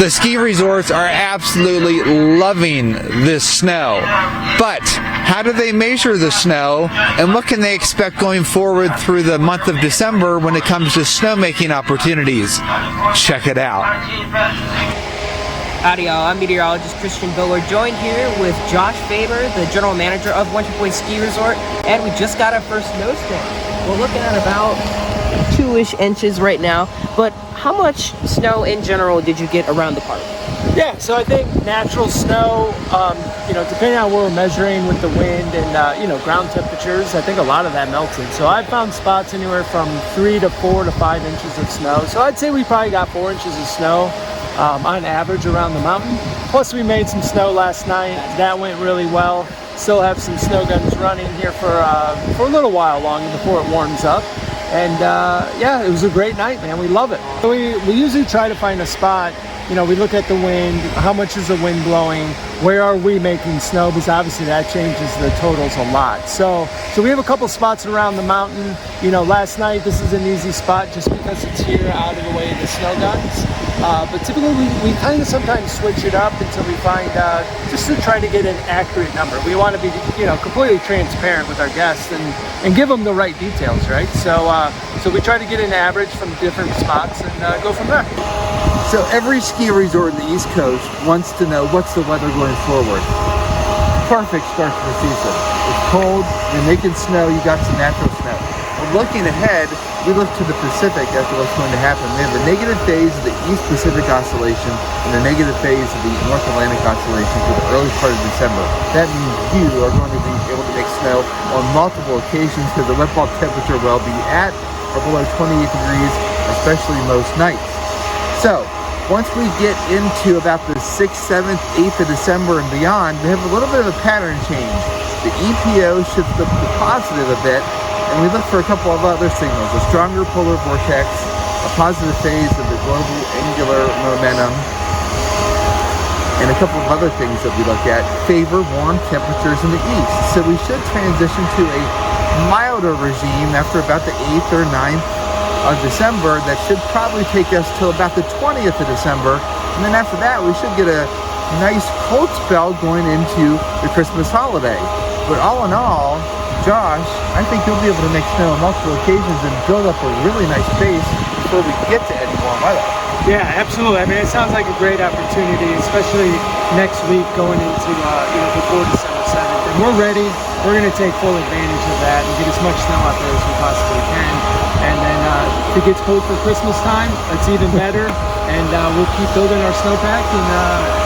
The ski resorts are absolutely loving this snow. But how do they measure the snow, and what can they expect going forward through the month of December when it comes to snowmaking opportunities? Check it out. Howdy y'all, I'm meteorologist Christian Biller, joined here with Josh Faber, the general manager of Winterplace Ski Resort, and we just got our first snowstorm. We're looking at about 2-ish inches right now, but how much snow in general did you get around the park? Yeah, so I think natural snow, depending on where we're measuring with the wind and, ground temperatures, I think a lot of that melted. So I found spots anywhere from 3 to 4 to 5 inches of snow. So I'd say we probably got 4 inches of snow on average around the mountain. Plus we made some snow last night. That went really well. Still have some snow guns running here for a little while longer before it warms up. And yeah, it was a great night, man. We love it. So we usually try to find a spot. We look at the wind, how much is the wind blowing, where are we making snow, because obviously that changes the totals a lot. So we have a couple spots around the mountain. Last night this is an easy spot just because it's here out of the way of the snow guns. But typically we kind of sometimes switch it up until we find, just to try to get an accurate number. We want to be, completely transparent with our guests and give them the right details, right? So we try to get an average from different spots and go from there. So every ski resort in the East Coast wants to know what's the weather going forward. Perfect start to the season. It's cold, you're making snow, you got some natural snow. But looking ahead, we look to the Pacific as to what's going to happen. We have the negative phase of the East Pacific Oscillation and the negative phase of the North Atlantic Oscillation for the early part of December. That means you are going to be able to make snow on multiple occasions because the wet bulb temperature will be at or below 28 degrees, especially most nights. So, once we get into about the 6th, 7th, 8th of December and beyond, we have a little bit of a pattern change. The EPO shifts the positive a bit, and we look for a couple of other signals. A stronger polar vortex, a positive phase of the global angular momentum, and a couple of other things that we look at favor warm temperatures in the east. So we should transition to a milder regime after about the 8th or 9th of December. That should probably take us till about the 20th of December, and then after that we should get a nice cold spell going into the Christmas holiday. But all in all, Josh, I think you'll be able to make snow on multiple occasions and build up a really nice base before we get to any warm weather. Yeah, absolutely. I mean, it sounds like a great opportunity, especially next week going into before December 7th. And we're ready. We're going to take full advantage of that and get as much snow out there as we possibly can. And then if it gets cold for Christmas time, that's even better. And we'll keep building our snowpack and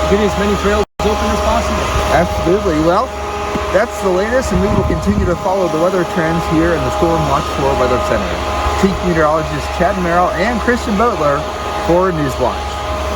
getting as many trails open as possible. Absolutely. Well, that's the latest, and we will continue to follow the weather trends here in the Storm Watch 4 Weather Center. Chief Meteorologist Chad Merrill and Christian Boatler for Newswatch.